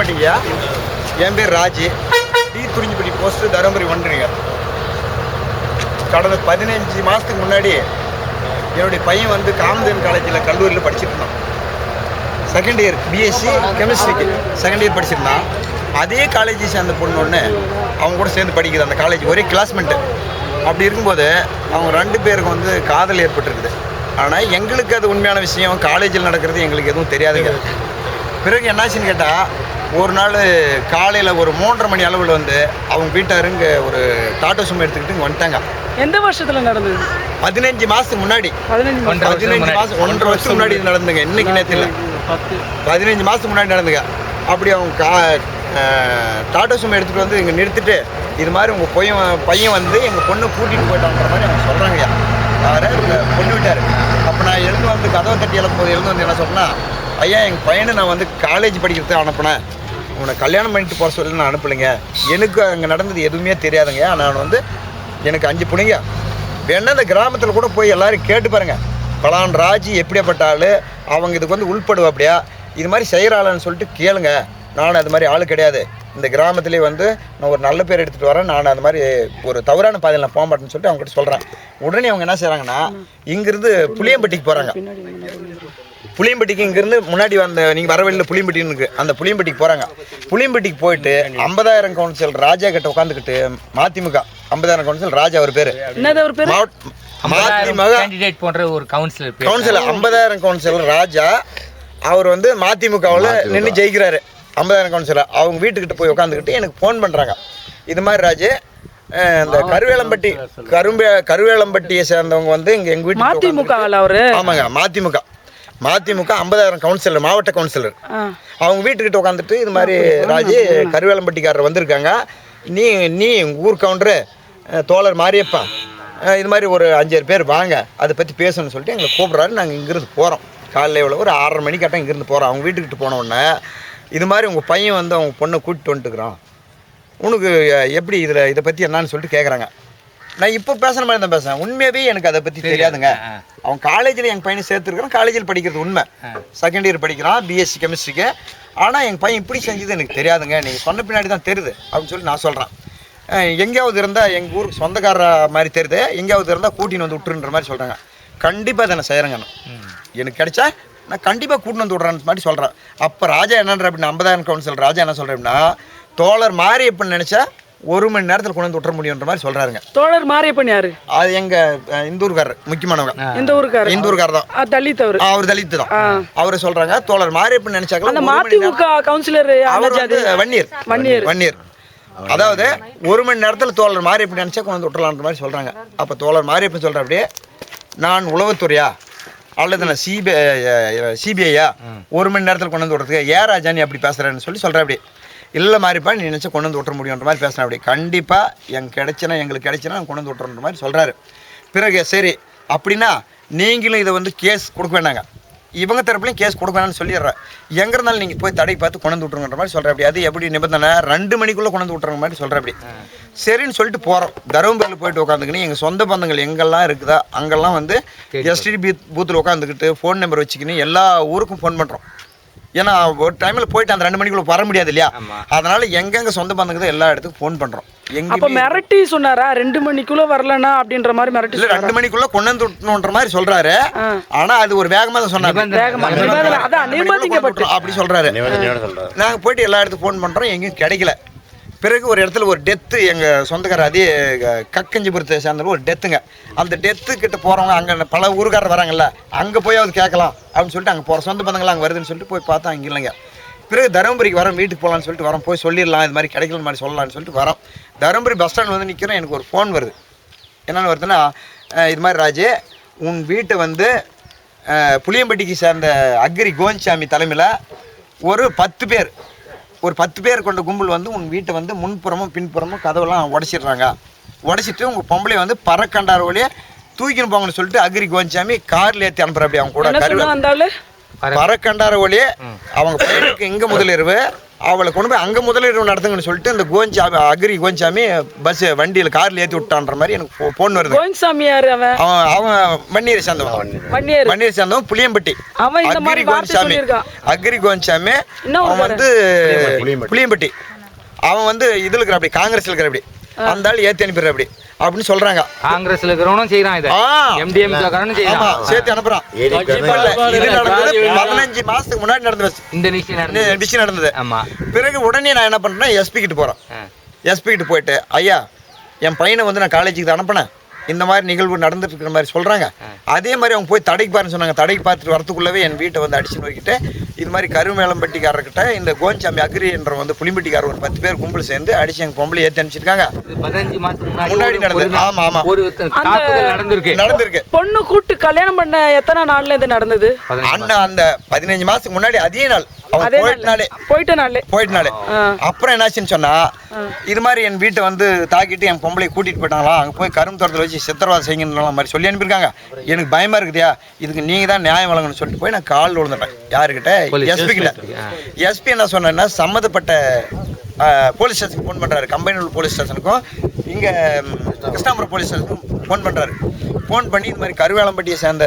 புளியம்பட்டிங்கய்யா. என் பேர் Raju. D Kurinjipatti post Dharmapuri ஒன்றுங்க. கடந்த 15 மாதத்துக்கு முன்னாடி என்னுடைய பையன் வந்து காமதேவன் காலேஜில் கல்லூரியில் படிச்சுட்டு இருந்தான். செகண்ட் இயர் பிஎஸ்சி கெமிஸ்ட்ரிக்கு செகண்ட் இயர் படிச்சிருந்தான். அதே காலேஜை சேர்ந்த பொண்ணு ஒன்று அவங்க கூட சேர்ந்து படிக்குது. அந்த காலேஜ் ஒரே கிளாஸ்மேட்டு. அப்படி இருக்கும்போது அவங்க 2 பேருக்கு வந்து காதல் ஏற்பட்டுருக்குது. ஆனால் எங்களுக்கு அது உண்மையான விஷயம், காலேஜில் நடக்கிறது எங்களுக்கு எதுவும் தெரியாதுங்க. பிறகு என்னாச்சுன்னு கேட்டால், ஒரு நாள் காலையில் ஒரு 3:30 மணி அளவில் வந்து அவங்க வீட்டாருங்க ஒரு டாட்டா சும்மா எடுத்துக்கிட்டு இங்கே வந்துட்டாங்க. எந்த வருஷத்தில் நடந்தது? 15 மாதத்துக்கு முன்னாடி. 15 மாதம் 1.5 வருஷத்துக்கு முன்னாடி இது நடந்துங்க. இன்னைக்கு நேரத்தில் 15 மாதத்துக்கு முன்னாடி நடந்துங்க. அப்படி அவங்க டாட்டா சும்மா எடுத்துகிட்டு வந்து இங்கே நிறுத்திட்டு, இது மாதிரி உங்கள் பையன் வந்து எங்கள் பொண்ணை கூட்டிகிட்டு போயிட்டாங்கிற மாதிரி அவங்க சொல்கிறாங்கய்யா. யார் பொண்ணு விட்டார். அப்போ நான் எழுந்து வந்து கதவை தட்டி எழுப்பும்போது எழுந்து வந்து என்ன சொன்னால், ஐயா எங்கள் பையனை நான் வந்து காலேஜ் படிக்கிறதுக்கு அனுப்பினேன், உன்னை கல்யாணம் பண்ணிட்டு போகிற சொல்லி நான் அனுப்பலைங்க. எனக்கு அங்கே நடந்தது எதுவுமே தெரியாதுங்க. நான் வந்து எனக்கு 5 பிள்ளைங்க வேணா இந்த கிராமத்தில் கூட போய் எல்லோரும் கேட்டு பாருங்கள், பலான் ராஜி எப்படியாப்பட்ட ஆள், அவங்க இதுக்கு வந்து உள்படுவா அப்படியா, இது மாதிரி செய்கிறாளான்னு சொல்லிட்டு கேளுங்க. நான் அது மாதிரி ஆள் கிடையாது. இந்த கிராமத்திலே வந்து நான் ஒரு நல்ல பேர் எடுத்துகிட்டு வரேன், நான் அது மாதிரி ஒரு தவறான பாதையில் நான் போக மாட்டேன்னு சொல்லிட்டு அவங்ககிட்ட சொல்கிறேன். உடனே அவங்க என்ன செய்கிறாங்கன்னா, இங்கேருந்து புளியம்பட்டிக்கு போகிறாங்க. புளியம்பட்டிக்கு இங்கேருந்து முன்னாடி வந்த நீங்கள் வர வழியில் புளியம்பட்டின்னு இருக்குது, அந்த புளியம்பட்டிக்கு போகிறாங்க. புளியம்பட்டிக்கு போயிட்டு 50,000 கவுன்சில் ராஜா கிட்ட உட்காந்துக்கிட்டு, மதிமுக 50,000 கவுன்சில் ராஜா அவர் பேர், மதிமுக போன்ற ஒரு கவுன்சிலர் 50,000 கவுன்சிலர் ராஜா அவர் வந்து மதிமுகவில் நின்று ஜெயிக்கிறாரு. 50,000 கவுன்சிலர் அவங்க வீட்டுக்கிட்ட போய் உட்காந்துக்கிட்டு எனக்கு ஃபோன் பண்ணுறாங்க. இது மாதிரி ராஜு, இந்த கருவேலம்பட்டியை சேர்ந்தவங்க வந்து இங்கே எங்கள் வீட்டு ஆமாங்க மதிமுக 50,000 கவுன்சிலர், மாவட்ட கவுன்சிலர் அவங்க வீட்டுக்கிட்ட உட்காந்துட்டு, இது மாதிரி ராஜு கருவேலம்பட்டிக்காரர் வந்திருக்காங்க, நீ உங்கள் ஊர் கவுண்டரு தோழர் மாரியப்பா, இது மாதிரி ஒரு 5 பேர் வாங்க அதை பற்றி பேசணும்னு சொல்லிட்டு எங்களை கூப்பிட்றாரு. நாங்கள் இங்கேருந்து போகிறோம். காலையில் எவ்வளோ ஒரு 6:30 மணிக்காட்டம் இங்கேருந்து போகிறோம். அவங்க வீட்டுக்கிட்ட போன உடனே, இது மாதிரி உங்கள் பையன் வந்து அவங்க பொண்ணை கூட்டிட்டு வந்துட்டுக்கிறான், உனக்கு எப்படி இதை பற்றி என்னான்னு சொல்லிட்டு கேட்குறாங்க. நான் இப்போ பேசுகிற மாதிரி தான் பேசுகிறேன். உண்மையாகவே எனக்கு அதை பற்றி தெரியாதுங்க. அவன் காலேஜில் எங்கள் பையனை சேர்த்துருக்குறான், காலேஜில் படிக்கிறது உண்மை, செகண்ட் இயர் படிக்கிறான் பிஎஸ்சி கெமிஸ்ட்ரிக்கு. ஆனால் எங்கள் பையன் இப்படி செஞ்சது எனக்கு தெரியாதுங்க, நீங்கள் சொன்ன பின்னாடி தான் தெரியுது அப்படின்னு சொல்லி நான் சொல்கிறேன். எங்கேயாவது இருந்தால் எங்கள் ஊருக்கு சொந்தக்கார மாதிரி தெரியுது, எங்கேயாவது இருந்தால் கூட்டின்னு வந்து விட்டுருன்ற மாதிரி சொல்கிறாங்க. கண்டிப்பாக அதை நான் செய்கிறேங்க. எனக்கு கிடைச்சா நான் கண்டிப்பாக கூட்டின்னு வந்து விட்றேன்னு மாதிரி சொல்கிறேன். அப்போ ராஜா என்னன்ற அப்படின்னா 50,000 கவுன்சிலர் ராஜா என்ன சொல்கிறேன் அப்படின்னா, தோழர் மாரியப்பன் நினச்சா 1 மணி நேரத்தில் கொண்டு வந்து விட்டுற முடியுன்ற மாதிரி சொல்கிறாருங்க. தோழர் மாரியப்பன் யாரு? அது எங்கள் இந்தூர்காரர், முக்கியமானவங்க. இந்தூர்காரர் தான், தலித். அவர் தலித் தான். அவரை சொல்கிறாங்க தோழர் மாரியப்பன் நினச்சாக்கலாம். மதிமுக கவுன்சிலர் அவர் வந்து வன்னியர். அதாவது 1 மணி நேரத்தில் தோழர் மாரியப்பன் நினச்சா கொண்டு வந்து விட்டுறலான்ற மாதிரி சொல்கிறாங்க. அப்போ தோழர் மாரியப்பன் சொல்கிற அப்படியே, நான் உளவுத்துறையா அல்லது நான் சிபிஐயா 1 மணி நேரத்தில் கொண்டு வந்து விட்றதுக்கு ஏ ராஜா நீ அப்படி பேசுகிறேன்னு சொல்லி சொல்கிறேன். அப்படி இல்லை மாதிரிப்பா நீ நினச்சா கொண்டு வந்து விட்டுற முடியுன்ற மாதிரி பேசுகிறேன். அப்படி கண்டிப்பாக எங்களுக்கு கிடைச்சினா நான் கொண்டு வந்து விட்டுறன்ற மாதிரி சொல்கிறாரு. பிறகு சரி அப்படின்னா நீங்களும் இதை வந்து கேஸ் கொடுக்க வேண்டாங்க, இவங்க தரப்புலையும் கேஸ் கொடுக்க வேணாம்னு சொல்லிடுறேன், எங்கே இருந்தாலும் நீங்கள் போய் தடை பார்த்து கொண்டு வந்து விட்ருங்கன்ற மாதிரி சொல்கிறேன். அப்படி அது எப்படி நிபந்தனை 2 மணிக்குள்ளே கொண்டு வந்து விட்ருங்க மாதிரி சொல்கிறேன். அப்படி சரின்னு சொல்லிட்டு போகிறோம். தருமபுரியில் போயிட்டு உட்காந்துக்கின்னு எங்கள் சொந்த பந்தங்கள் எங்கெல்லாம் இருக்குதா அங்கெல்லாம் வந்து எஸ்டிடி பூத்தில் உட்காந்துக்கிட்டு ஃபோன் நம்பர் வச்சுக்கின்னு எல்லா ஊருக்கும் ஃபோன் பண்ணுறோம். ஏன்னா ஒரு டைமில் போயிட்டு அந்த 2 மணிக்குள்ளே வர முடியாது இல்லையா, அதனால் எங்கெங்கே சொந்த பந்தங்க தான் எல்லா இடத்துக்கும் ஃபோன் பண்ணுறோம். அப்போ மிரட்டி சொன்னாரா 2 மணிக்குள்ளே வரலன்னா அப்படின்ற மாதிரி மிரட்டி? இல்லை 2 மணிக்குள்ளே கொண்டு வந்து விட்டணுன்ற மாதிரி சொல்கிறாரு. ஆனால் அது ஒரு வேகமாக தான் சொன்னாங்க, அப்படி சொல்கிறாரு. நாங்கள் போயிட்டு எல்லா இடத்துக்கும் ஃபோன் பண்ணுறோம், எங்கேயும் கிடைக்கல. பிறகு ஒரு இடத்துல ஒரு டெத்து, எங்கள் சொந்தக்காரர் அதே கக்கஞ்சிபுரத்தை சேர்ந்தவங்க ஒரு டெத்துங்க. அந்த டெத்துக்கிட்ட போகிறவங்க அங்கே பல ஊருக்காரர் வராங்கல்ல, அங்கே போய் அது கேட்கலாம் அப்படின்னு சொல்லிட்டு அங்கே போகிற சொந்த பந்தங்கள் அங்கே வருதுன்னு சொல்லிட்டு போய் பார்த்தா அங்கே இல்லைங்க. பிறகு தருமபுரிக்கு வரோம், வீட்டுக்கு போகலான்னு சொல்லிட்டு வரோம், போய் சொல்லிடலாம் இது மாதிரி கிடைக்கல மாதிரி சொல்லலாம்னு சொல்லிட்டு வரோம். தருமபுரி பஸ் ஸ்டாண்ட் வந்து நிற்கிறோம், எனக்கு ஒரு ஃபோன் வருது. என்னென்னு வருதுன்னா, இது மாதிரி ராஜு உன் வீட்டை வந்து புளியம்பட்டிக்கு சேர்ந்த அக்ரி கோவிந்தசாமி தலைமையில் ஒரு 10 பேர் கொண்ட கும்பல் வந்து உன் வீட்டை வந்து முன்புறமும் பின்புறமும் கதவெல்லாம் உடைச்சிட்டு உங்கள் பொம்பளை வந்து பறக்கண்டார வழியே தூக்கின்னு போங்கன்னு சொல்லிட்டு அக்ரி கோவிந்தசாமி காரில் ஏற்றி அனுப்புகிற. அப்படி அவங்க கூட பறக்கண்டார வழியே அவங்க பையனுக்கு இங்கே முதலிரவு, அவளை கொண்டு போய் அங்கே முதலீடு நடத்துங்கன்னு சொல்லிட்டு இந்த கோவிந்தசாமி அக்ரி கோவிந்தசாமி பஸ் வண்டியில் காரில் ஏற்றி விட்டான்ற மாதிரி எனக்கு ஃபோன் வருது. கோவிந்தசாமி யாரு அவன்? அவன் வன்னியரை சேர்ந்தவன். வன்னியரை சேர்ந்தவன் புளியம்பட்டி. அவன் இந்த மாதிரி கோவிந்தசாமி அக்ரி கோவிந்தசாமி அவன் வந்து புளியம்பட்டி. அவன் வந்து இதில் இருக்கிற அப்படி காங்கிரஸில் இருக்கிற அப்படி அந்த ஆள் ஏற்றி அனுப்பிடுற அப்படி அப்படின்னு சொல்றாங்க. காங்கிரஸ்ல இருக்கிறவனும் செய்யறான், இதை எம்டிஎம் காரனும் செய்யறான், சேர்த்து அனுப்புறான். இது நடந்தது 15 மாசத்துக்கு முன்னாடி நடந்தது. இந்த விஷயம் நடந்தது. பிறகு உடனே நான் என்ன பண்றேன், எஸ்பி கிட்ட போறேன். எஸ்பி கிட்ட போயிட்டு, ஐயா என் பையனை வந்து நான் காலேஜுக்கு அனுப்பினேன், இந்த மாதிரி நிகழ்வு நடந்துட்டு இருக்கிற மாதிரி சொல்றாங்க. அதே மாதிரி அவங்க போய் தடைக்கு பாருன்னு சொன்னாங்க. தடைக்கு பார்த்துட்டு வரத்துக்குள்ளவே என் வீட்டை வந்து அடிச்சு நோக்கிட்டு இது மாதிரி கருமேளம்பட்டிக்காரர்கிட்ட இந்த கோவிந்தசாமி அக்ரி என்ற வந்து புளிம்பட்டிக்காரர் ஒரு 10 பேர் கும்பல் சேர்ந்து அடிச்சு எங்க பொம்பளை ஏற்றி அனுப்பிச்சிருக்காங்க. 15 மாசத்துக்கு முன்னாடி நடந்தது. ஆமா ஆமா நடந்திருக்கு. பொண்ணு கூட்டு கல்யாணம் பண்ண எத்தனை நாள்ல இது நடந்தது? அண்ணா அந்த 15 மாசத்துக்கு முன்னாடி அதே நாள் போயிட்ட நாளே. அப்புறம் என்னாச்சுன்னு சொன்னா, இது மாதிரி என் வீட்டை வந்து தாக்கிட்டு என் பொம்பளை கூட்டிட்டு போயிட்டாங்களா, அங்கே போய் கரும்பு தோட்டத்தில் வச்சு சித்திரவாதம் செய்யுங்கிற மாதிரி சொல்லி அனுப்பியிருக்காங்க. எனக்கு பயமா இருக்குதியா, இதுக்கு நீங்க தான் நியாயம் வழங்கணும்னு சொல்லிட்டு போய் நான் காலில் விழுந்துட்டேன். யாருக்கிட்ட? எஸ்பி கிட்ட. எஸ்பி என்ன சொன்னேன்னா, சம்மந்தப்பட்ட போலீஸ் ஸ்டேஷனுக்கு ஃபோன் பண்ணுறாரு. கம்பைனூர் போலீஸ் ஸ்டேஷனுக்கும் இங்கே கிருஷ்ணாபுரம் போலீஸ் ஸ்டேஷனுக்கும் ஃபோன் பண்ணுறாரு. ஃபோன் பண்ணி இது மாதிரி கருவேலம்பட்டியை சேர்ந்த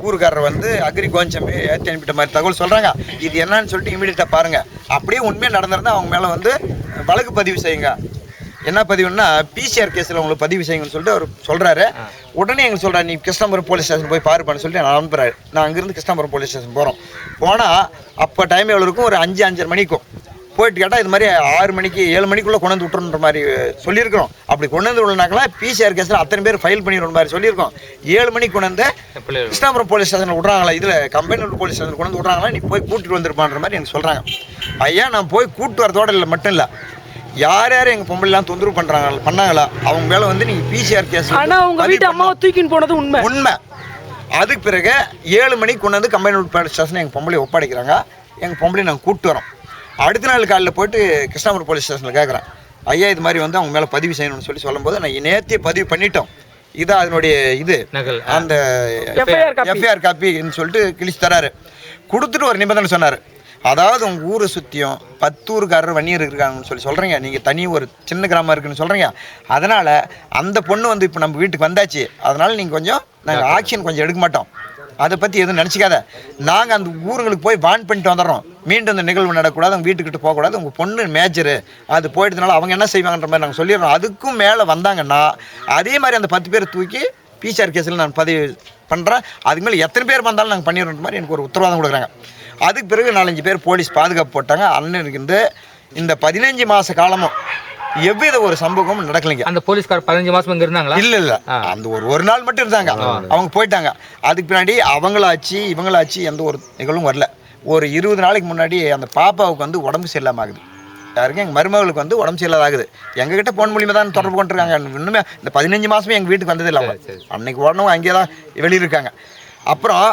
ஊருக்காரர் வந்து அக்ரி கோவிந்தசாமி ஏற்றி அனுப்பிட்ட மாதிரி தகவல் சொல்கிறாங்க. இது என்னன்னு சொல்லிட்டு இமீடியட்டாக பாருங்கள். அப்படியே உண்மையாக நடந்திருந்தால் அவங்க மேலே வந்து வழக்கு பதிவு செய்யுங்க. என்ன பதிவுன்னா, பிசிஆர் கேஸில் உங்களுக்கு பதிவு செய்யுங்கன்னு சொல்லிட்டு அவர் சொல்கிறாரு. உடனே எங்களுக்கு சொல்கிறார், நீ கிருஷ்ணாபுரம் போலீஸ் ஸ்டேஷன் போய் பாருப்பான்னு சொல்லிட்டு நான் அனுப்புகிறாரு. நான் அங்கேருந்து கிருஷ்ணாபுரம் போலீஸ் ஸ்டேஷன் போகிறோம். போனால் அப்போ டைம் எவ்வளோ இருக்கும், ஒரு 5-5:30 மணிக்கும். போயிட்டு கேட்டால் இது மாதிரி 6 மணிக்கு 7 மணிக்குள்ளே கொண்டு வந்து விட்டுருன்ற மாதிரி சொல்லியிருக்கிறோம். அப்படி கொண்டு வந்து விடனாக்கெல்லாம் பிசிஆர் கேஸில் அத்தனை பேர் ஃபைல் பண்ணிடுற மாதிரி சொல்லியிருக்கோம். 7 மணிக்கு கொண்டு வந்து கிருஷ்ணாபுரம் போலீஸ் ஸ்டேஷனில் விட்றாங்களா, இதில் கம்பெனூர் போலீஸ் ஸ்டேஷன் கொண்டு வந்து விட்றாங்களா, நீ போய் கூட்டிட்டு வந்துருப்பான்ற மாதிரி எனக்கு சொல்கிறாங்க. ஐயா நான் போய் கூப்பிட்டு வரதோட இல்லை மட்டும் இல்லை, யார் யார் எங்கள் பொம்பளைலாம் தொந்தரவு பண்ணாங்களா அவங்க மேலே வந்து நீங்கள் பிசிஆர் கேஸ். ஆனால் உங்கள் வீட்டு அம்மாவை தூக்கின்னு போனது உண்மை. அதுக்கு பிறகு 7 மணிக்கு கொண்டு வந்து கம்பெனூர் போலீஸ் ஸ்டேஷனை எங்கள் பொம்பளை ஒப்படைக்கிறாங்க. எங்கள் பொம்பளை நாங்கள் கூப்பிட்டு வரோம். அடுத்த நாள் காலையில் போய்ட்டு கிருஷ்ணாபுரம் போலீஸ் ஸ்டேஷனில் கேட்குறேன், ஐயா இது மாதிரி வந்து அவங்க மேலே பதிவு செய்யணும்னு சொல்லும்போது, நான் நேற்றே பதிவு பண்ணிட்டோம், இதான் அதனுடைய இது அந்த எஃப்ஐஆர் காப்பின்னு சொல்லிட்டு கிழிச்சு தராரு. கொடுத்துட்டு ஒரு நிபந்தனை சொன்னார், அதாவது உங்கள் ஊரை சுற்றியும் 10 ஊருக்காரர் வன்னியர் இருக்காங்கன்னு சொல்கிறீங்க, நீங்கள் தனி ஒரு சின்ன கிராமம் இருக்குன்னு சொல்கிறீங்க, அதனால் அந்த பொண்ணு வந்து இப்போ நம்ம வீட்டுக்கு வந்தாச்சு, அதனால் நீங்கள் கொஞ்சம் நாங்கள் ஆக்ஷன் கொஞ்சம் எடுக்க மாட்டோம், அதை பற்றி எதுவும் நினச்சிக்காத, நாங்கள் அந்த ஊருங்களுக்கு போய் வான் பண்ணிட்டு வந்துடுறோம், மீண்டும் அந்த நிகழ்வு நடக்கக்கூடாது, அவங்க வீட்டுக்கிட்ட போகக்கூடாது, உங்கள் பொண்ணு மேஜரு அது போயிட்டதுனால அவங்க என்ன செய்வாங்கன்ற மாதிரி நாங்கள் சொல்லிடுறோம். அதுக்கும் மேலே வந்தாங்கன்னா அதே மாதிரி அந்த 10 பேர் தூக்கி பிசிஆர் கேஸில் நான் பதிவு பண்ணுறேன், அதுக்கு மேலே எத்தனை பேர் வந்தாலும் நாங்கள் பண்ணிடுற மாதிரி எனக்கு ஒரு உத்தரவாதம் கொடுக்குறாங்க. அதுக்கு பிறகு 4-5 பேர் போலீஸ் பாதுகாப்பு போட்டாங்க. அண்ணனுக்கு இந்த 15 மாத காலமும் எவ்வித ஒரு சம்பவமும் நடக்கலைங்க. அந்த போலீஸ்கார் 15 மாசம் இங்க இருந்தாங்களா? இல்ல அந்த ஒரு நாள் மட்டும் இருந்தாங்க, அவங்க போயிட்டாங்க. அதுக்கு பின்னாடி இவங்களாச்சு எந்த ஒரு நிகழ்வும் வரல. ஒரு 20 நாளைக்கு முன்னாடி அந்த பாப்பாவுக்கு வந்து உடம்பு சரியில்லாம ஆகுது. யாருக்கு? எங்கள் மருமகளுக்கு வந்து உடம்பு சரியில்லாத ஆகுது. எங்ககிட்ட ஃபோன் மூலியமாக தான் தொடர்பு கொண்டிருக்காங்க. இன்னுமே இந்த 15 மாதமே எங்கள் வீட்டுக்கு வந்தது இல்லை. அன்னைக்கு உடனே அங்கேயே தான் வெளியிருக்காங்க. அப்புறம்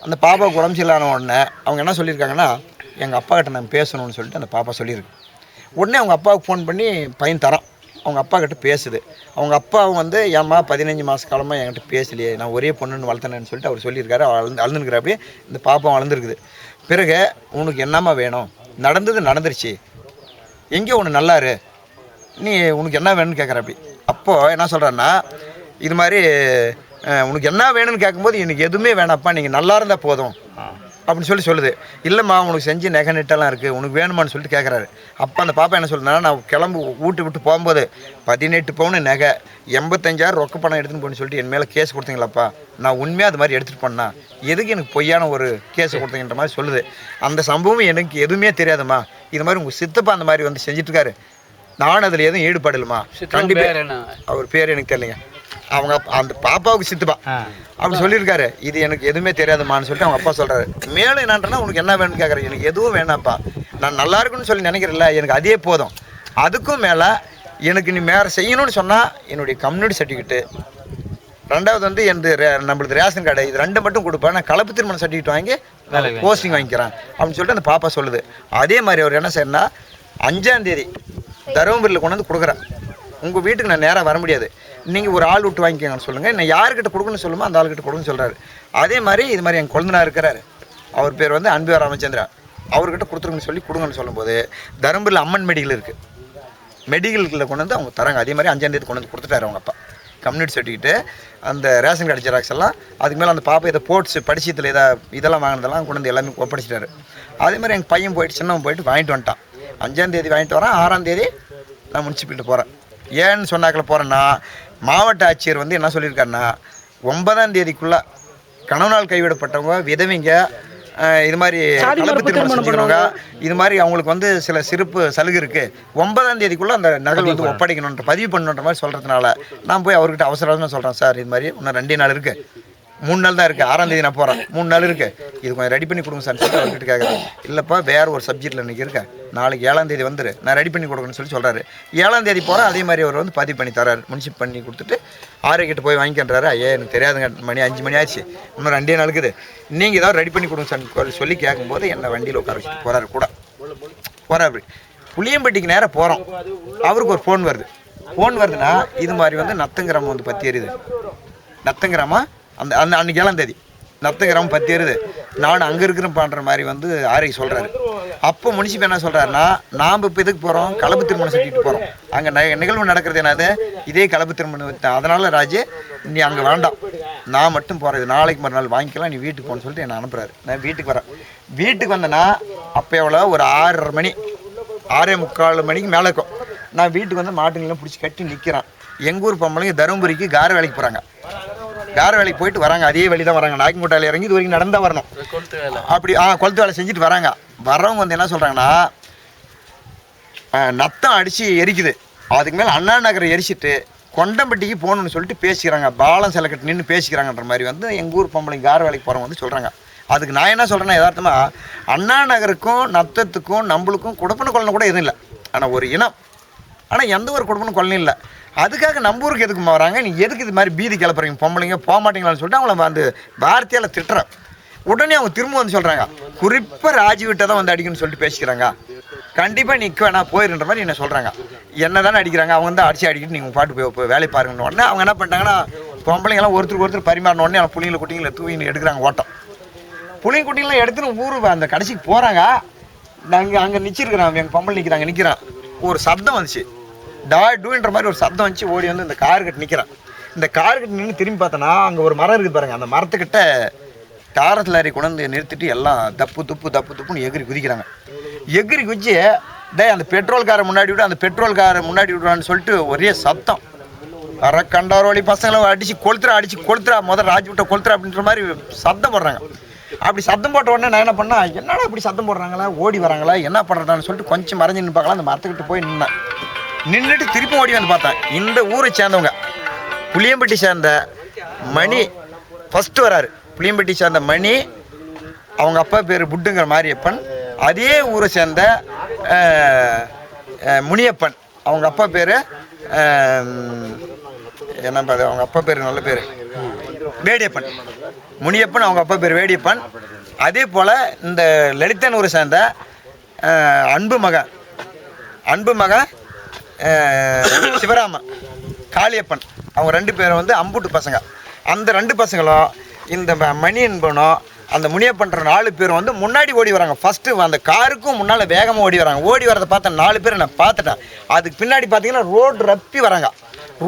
அந்த பாப்பாவுக்கு உடம்பு சரியில்லான உடனே அவங்க என்ன சொல்லியிருக்காங்கன்னா, எங்கள் அப்பா கிட்ட நான் பேசணும்னு சொல்லிட்டு அந்த பாப்பா சொல்லியிருக்கு. உடனே அவங்க அப்பாவுக்கு ஃபோன் பண்ணி பையன் தரான். அவங்க அப்பா கிட்ட பேசுது. அவங்க அப்பாவும் வந்து ஏம்மா 15 மாத காலமாக என்கிட்ட பேசலையே, நான் ஒரே பொண்ணுன்னு வளர்த்தனேன்னு சொல்லிட்டு அவர் சொல்லியிருக்காரு. அழுந்துருக்கிறாப்பே இந்த பாப்பா வளர்ந்துருக்குது. பிறகு உனக்கு என்னம்மா வேணும், நடந்துருச்சு, எங்கே ஒன்று நல்லாரு, நீ உனக்கு என்ன வேணும்னு கேட்குறாப்பி. அப்போது என்ன சொல்கிறேன்னா, இது மாதிரி உனக்கு என்ன வேணும்னு கேட்கும்போது எனக்கு எதுவுமே வேணாப்பா, நீங்கள் நல்லா இருந்தால் போதும் அப்படின்னு சொல்லுது. இல்லைம்மா உனக்கு செஞ்சு நகை நெட்டெல்லாம் இருக்குது, உனக்கு வேணுமான்னு சொல்லிட்டு கேட்குறாரு. அப்போ அந்த பாப்பா என்ன சொல்லுனா, நான் கிளம்பு விட்டு போகும்போது 18 பவுன் நகை 85,000 ரொக்க பணம் எடுத்துன்னு போன்னு சொல்லிட்டு என் மேலே கேஸ் கொடுத்தீங்களாப்பா, நான் உண்மையாக அது மாதிரி எடுத்துகிட்டு போனேன், எதுக்கு எனக்கு பொய்யான ஒரு கேஸ் கொடுத்தீங்கன்ற மாதிரி சொல்லுது. அந்த சம்பவம் எனக்கு எதுவுமே தெரியாதும்மா, இது மாதிரி உங்கள் சித்தப்பா அந்த மாதிரி வந்து செஞ்சுட்ருக்காரு, நான் அதில் எதுவும் ஈடுபாடு இல்லைம்மா. கண்டிப்பாக அவர் பேர் எனக்கு தெரியலைங்க. அவங்க அந்த பாப்பாவுக்கு சித்துப்பா அப்படி சொல்லியிருக்காரு. இது எனக்கு எதுவுமே தெரியாதுமான்னு சொல்லிட்டு அவங்க அப்பா சொல்கிறாரு. மேலும் என்னன்றனா, உனக்கு என்ன வேணும்னு கேட்குறேன், எனக்கு எதுவும் வேணாப்பா, நான் நல்லா இருக்குன்னு சொல்லி நினைக்கிறேன்ல, எனக்கு அதே போதும். அதுக்கும் மேலே எனக்கு நீ மேலே செய்யணும்னு சொன்னால் என்னுடைய கம்யூனிட்டி சர்டிஃபிகேட்டு, ரெண்டாவது வந்து நம்மளுக்கு ரேஷன் கார்டு, இது 2 மட்டும் கொடுப்பேன், நான் கலப்பு திருமண சர்டிஃபிகேட் வாங்கி போஸ்டிங் வாங்கிக்கிறேன் அப்படின்னு சொல்லிட்டு அந்த பாப்பா சொல்லுது. அதே மாதிரி அவர் என்ன செய்யணும்னா, 5ஆம் தேதி தருமபுரியில் கொண்டு வந்து கொடுக்குறேன். உங்கள் வீட்டுக்கு நான் நேராக வர முடியாது, நீங்கள் ஒரு ஆள் விட்டு வாங்கிக்கோங்கன்னு சொல்லுங்கள், நான் யாருக்கிட்ட கொடுக்கணும்னு சொல்லுமோ அந்த ஆள்கிட்ட கொடுக்குன்னு சொல்கிறாரு. அதே மாதிரி இது மாதிரி என் குழந்தைனா இருக்கிறாரு, அவர் பேர் வந்து அன்பு ராமச்சந்திரா. அவர்கிட்ட கொடுத்துருங்கன்னு சொல்லி கொடுங்கன்னு சொல்லும்போது தருமபுரியில் அம்மன் மெடிக்கல் இருக்குது, மெடிக்கலில் கொண்டு வந்து அவங்க தராங்க. அதே மாதிரி 5ஆம் தேதி கொண்டு வந்து கொடுத்துட்டாரு அவங்க அப்பா கம்யூனிட்டி சர்டிஃபிகேட்டு, அந்த ரேஷன் கார்டு ஜெராக்ஸ் எல்லாம். அதுக்கு மேலே அந்த பாப்பா இதை போட்ஸ் படிச்சதில் இதெல்லாம் வாங்கினதெல்லாம் கொண்டு வந்து எல்லாமே ஒப்படைச்சிட்டாரு. அதே மாதிரி எங்கள் பையன் போயிட்டு சின்னவன் போயிட்டு வாங்கிட்டு வந்துட்டான். 5ஆம் தேதி வாங்கிட்டு வரேன், 6ஆம் தேதி நான் முனிசிபல்கிட்ட போகிறேன். ஏன்னு சொன்னாக்கில் போகிறேன்னா மாவட்ட ஆட்சியர் வந்து என்ன சொல்லியிருக்காருன்னா 9ஆம் தேதிக்குள்ளே கணவனால் கைவிடப்பட்டவங்க, விதவைங்க, இது மாதிரி கலப்பு திருமணம் செஞ்சுக்கிறவங்க, இது மாதிரி அவங்களுக்கு வந்து சில சிறப்பு சலுகை இருக்குது, 9ஆம் தேதிக்குள்ளே அந்த நகல் வந்து ஒப்படைக்கணுன்ற பதிவு பண்ணணுன்ற மாதிரி சொல்கிறதுனால நான் போய் அவர்கிட்ட அவசரமாக சொல்கிறேன், சார் இது மாதிரி இன்னும் 2 நாள் இருக்குது, 3 நாள் தான் இருக்குது, 6ஆம் தேதி நான் போகிறேன், 3 நாள் இருக்குது, இது கொஞ்சம் ரெடி பண்ணி கொடுங்க சார் சொல்லிட்டு அவர்கிட்ட கேட்குறேன். இல்லைப்பா வேறு ஒரு சப்ஜெக்டில் இன்றைக்கி இருக்கேன், நாளைக்கு 7ஆம் தேதி வந்துரு, நான் ரெடி பண்ணி கொடுக்கணும்னு சொல்லி சொல்கிறாரு. 7ஆம் தேதி போகிறேன், அதே மாதிரி அவர் வந்து பதிவு பண்ணி தராரு, முனிசிப் பண்ணி கொடுத்துட்டு ஆரோக்கிட்ட போய் வாங்கிக்கின்றாரு. ஐயா எனக்கு தெரியாதுங்க, மணி 5 மணி ஆச்சு, இன்னும் 2 நாள் இருக்குது, நீங்கள் ஏதாவது ரெடி பண்ணி கொடுங்க சார் சொல்லி கேட்கும்போது என்னை வண்டியில் உட்கார வச்சுட்டு போகிறாரு கூட போகிறாரு. புளியம்பட்டிக்கு நேராக போகிறோம், அவருக்கு ஒரு ஃபோன் வருதுன்னா இது மாதிரி வந்து நத்தங்கிராமம் வந்து பற்றி எரியுது, நத்தங்கிராமம் அந்த அன்றைக்கி 7ஆம் தேதி நத்தங்கிராமம் பற்றி எரியுது, நான் அங்கே இருக்கிறேன் பண்ணுற மாதிரி வந்து ஆரோக்கிய சொல்கிறாரு. அப்போ முனிசிபல் என்ன சொல்கிறாருன்னா நாம் இப்போ இதுக்கு போகிறோம், கலப்பு திருமணம் செஞ்சுட்டு போகிறோம், அங்கே நிகழ்வு நடக்கிறது என்னது இதே கலப்பு திருமணம், அதனால் ராஜு நீ அங்கே வேண்டாம், நான் மட்டும் போகிறது, நாளைக்கு மறுநாள் வாங்கிக்கலாம், நீ வீட்டுக்கு போகணும்னு சொல்லிட்டு என்னை அனுப்புகிறாரு. நான் வீட்டுக்கு வரேன். வீட்டுக்கு வந்தேன்னா அப்போ எவ்வளோ ஒரு 6:30 மணி, 6:45 மணிக்கு மேலே இருக்கும். நான் வீட்டுக்கு வந்து மாட்டுங்கெல்லாம் பிடிச்சி கட்டி நிற்கிறேன். எங்கள் ஊர் பொம்பளைங்க தருமபுரிக்கு கார வேலைக்கு போகிறாங்க, கார வேலைக்கு போயிட்டு வராங்க, அதே வழி தான் வராங்க, நாய்க்குங்கோட்டையில் இறங்கி இது வரைக்கும் நடந்தால் வரணும். அப்படி கொளுத்து வேலை செஞ்சுட்டு வராங்க. வரவங்க வந்து என்ன சொல்கிறாங்கன்னா நத்தம் அடித்து எரிக்குது, அதுக்கு மேலே அண்ணா நகரை எரிச்சிட்டு கொண்டம்பட்டிக்கு போகணுன்னு சொல்லிட்டு பேசிக்கிறாங்க, பாலம் சிலை கட்டு நின்று பேசிக்கிறாங்கன்ற மாதிரி வந்து எங்கள் ஊர் பொம்பளைங்க கார வேலைக்கு போகிறவங்க வந்து சொல்கிறாங்க. அதுக்கு நான் என்ன சொல்கிறேன்னா யதார்த்தமாக அண்ணா நகருக்கும் நத்தத்துக்கும் நம்மளுக்கும் குடப்பன கொள்ளணும் கூட எதுவும் இல்லை, ஆனால் ஒரு இனம், ஆனால் எந்த ஒரு குடும்பமும் கொள்ளணும் இல்லை. அதுக்காக நம்ம ஊருக்கு எதுக்கு வராங்க, நீ எதுக்கு இது மாதிரி பீதி கிளப்புறீங்க, பொம்பளைங்க போக மாட்டீங்களான்னு சொல்லிட்டு அவங்கள வந்து வார்த்தையால் திட்டுறேன். உடனே அவங்க திரும்ப வந்து சொல்கிறாங்க குறிப்பாக ராஜ்வீட்டை தான் வந்து அடிக்கணும்னு சொல்லிட்டு பேசிக்கிறாங்க, கண்டிப்பாக நிற்க வேணா போயிருன்ற மாதிரி என்ன சொல்கிறாங்க. என்ன தானே அடிக்கிறாங்க, அவங்க வந்து அடிக்கிட்டு நீங்கள் பாட்டு போய் வேலை பாருங்கன்னு உடனே அவங்க என்ன பண்ணிட்டாங்கன்னா பொம்பளைங்கெல்லாம் ஒருத்தருக்கு ஒருத்தர் பரிமாறின உடனே அவங்க புள்ளிங்களை குட்டிங்களை தூக்கின்னு எடுக்கிறாங்க ஓட்டம். புள்ளிங்க குட்டிங்களாம் எடுத்துன்னு ஊர் அந்த கடைசிக்கு போகிறாங்க. நாங்கள் அங்கே நிற்கிருக்கிறோம், எங்கள் பொம்பளை நிற்கிறான், ஒரு சப்தம் வந்துச்சு, டூன்ற மாதிரி ஒரு சப்தம் வந்துச்சு. ஓடி வந்து இந்த கார் கட்டு நிற்கிறேன். இந்த கார் கட்டு நின்று திரும்பி பார்த்தோன்னா அங்கே ஒரு மரம் இருக்குது பாருங்கள், அந்த மரத்துக்கிட்ட டாரஸ் லாரி கொண்டு வந்து நிறுத்திட்டு எல்லாம் தப்பு துப்புன்னு எகிரி குதிக்கிறாங்க. எகிரி குதிச்சு அந்த பெட்ரோல் காரை முன்னாடி விட, அந்த பெட்ரோல் காரை முன்னாடி விடுறான்னு சொல்லிட்டு ஒரே சத்தம். கண்டாரோலி பசங்களை அடித்து கொளுத்துறா முதல் ராஜ்விட்ட கொளுத்துறா அப்படின்ற மாதிரி சத்தம் போடுறாங்க. அப்படி சத்தம் போட்ட உடனே நான் என்ன பண்ணேன், என்னடா இப்படி சத்தம் போடுறாங்களா, ஓடி வராங்களா, என்ன பண்ணுறான்னு சொல்லிட்டு கொஞ்சம் மறைஞ்சு நின்று பார்க்கலாம். அந்த மரத்துக்கிட்ட போய் நின்றுட்டு திருப்பி ஓடி வந்து பார்த்தேன். இந்த ஊரை சேர்ந்தவங்க புளியம்பட்டி சேர்ந்த மணி ஃபஸ்ட்டு வராரு. புளியம்பட்டி சேர்ந்த மணி, அவங்க அப்பா பேர் புட்டுங்கிற மாரியப்பன். அதே ஊரை சேர்ந்த முனியப்பன், அவங்க அப்பா பேர் என்ன பாரு, அவங்க அப்பா பேர் நல்ல பேர் வேடியப்பன். முனியப்பன் அவங்க அப்பா பேர் வேடியப்பன். அதே போல் இந்த லலிதன் ஊரை சேர்ந்த அன்பு மகன் சிவராமன் காளியப்பன், அவங்க 2 பேரும் வந்து அம்புட்டு பசங்க. அந்த 2 பசங்களும் இந்த மணி என்பனும் அந்த முனியப்பன்ற 4 பேரும் வந்து முன்னாடி ஓடி வராங்க. ஃபஸ்ட்டு அந்த காருக்கும் முன்னால் வேகமாக ஓடி வராங்க. ஓடி வரதை பார்த்தா 4 பேர் நான் பார்த்துட்டேன். அதுக்கு பின்னாடி பார்த்தீங்கன்னா ரோடு ரப்பி வராங்க.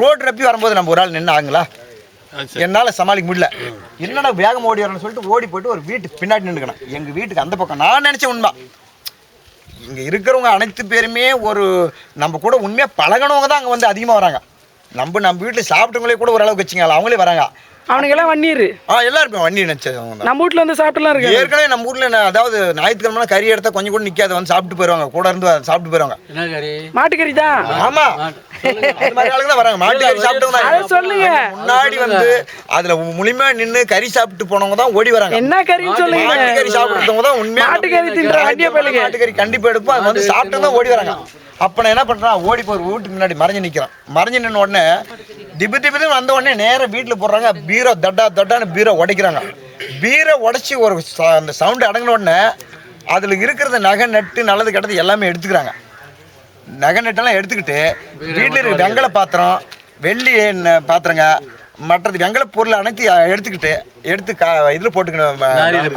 ரோடு ரப்பி வரும்போது நம்ம ஒரு ஆள் நின்று ஆகுங்களா, என்னால் சமாளிக்க முடியல. என்னடா வேகமாக ஓடி வரேன்னு சொல்லிட்டு ஓடி போய்ட்டு ஒரு வீட்டுக்கு பின்னாடி நின்றுக்கணும். எங்கள் வீட்டுக்கு அந்த பக்கம் நான் நினச்சேன் உண்மை, இங்கே இருக்கிறவங்க அனைத்து பேருமே ஒரு நம்ம கூட உண்மையாக பழகினவங்க தான் அங்கே வந்து அதிகமாக வராங்க. நம்ம வீட்டில் சாப்பிட்டவங்களே கூட ஓரளவுக்கு வச்சுங்களா, அவங்களே வராங்க. அவனுக்கெல்லாம் வன்னீர் எல்லாருமே வன்னி நினச்சது. நம்ம வீட்டில் வந்து சாப்பிட்டுலாம் இருக்கு. ஏற்கனவே நம்ம ஊரில் அதாவது ஞாயிற்றுக்கிழமை கறி எடுத்தா கொஞ்சம் கூட நிற்காத வந்து சாப்பிட்டு போயிடுவாங்க, கூட இருந்து சாப்பிட்டு போயிடுவாங்க. மாட்டுக்கறி தான். ஆமாம், அது மாதிரி ஆளுங்க தான் வராங்க. மாட்டுக்கறி சாப்பிட்டவங்க சொல்லுங்க, முன்னாடி வந்து அதில் முழுமையாக நின்று கறி சாப்பிட்டு போனவங்க தான் ஓடி வராங்க. என்ன கறின்னு சொல்லுங்க, மாட்டுக்கறி சாப்பிட்டவங்க தான் உண்மையாக மாட்டுக்கறி தின்ற மாட்டுக்கறி கண்டிப்பாக எடுப்போம். அது வந்து சாப்பிட்டு தான் ஓடி வராங்க. அப்போ நான் என்ன பண்ணுறேன், ஓடி போய் வீட்டுக்கு முன்னாடி மறைஞ்சு நிற்கிறேன். மறைஞ்சு நின்று உடனே திபுன்னு வந்த உடனே நேராக வீட்டில் போடுறாங்க. பீரோ தட்டான்னு பீரோ உடைக்கிறாங்க. பீரோ உடச்சி ஒரு அந்த சவுண்டு அடங்கின உடனே அதில் இருக்கிறது நகை நட்டு நல்லது கெட்டது எல்லாமே எடுத்துக்கிறாங்க. நகை நட்டெல்லாம் எடுத்துக்கிட்டு வீட்டில் இருக்கிற வெங்கல பாத்திரம், வெள்ளி பாத்திரங்க, மற்றது வெங்கல பொருள் அனைத்து எடுத்து இதில் போட்டுக்கணும்.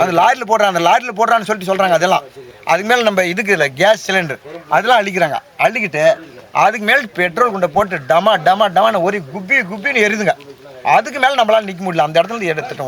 அந்த லாரியில் போடுறான், அந்த லாரியில் போடுறான்னு சொல்லிட்டு சொல்கிறாங்க. அதெல்லாம் அதுக்கு மேலே நம்ம இதுக்கு இல்லை கேஸ் சிலிண்டர் அதெல்லாம் அழிக்கிறாங்க. அள்ளிக்கிட்டு அதுக்கு மேலே பெட்ரோல் குண்டை போட்டு டமான்னு ஒரு குப்பின்னு எரியுதுங்க. அதுக்கு மேலே நம்மளால நிற்க முடியல. அந்த இடத்துல எடுத்துட்டோம்.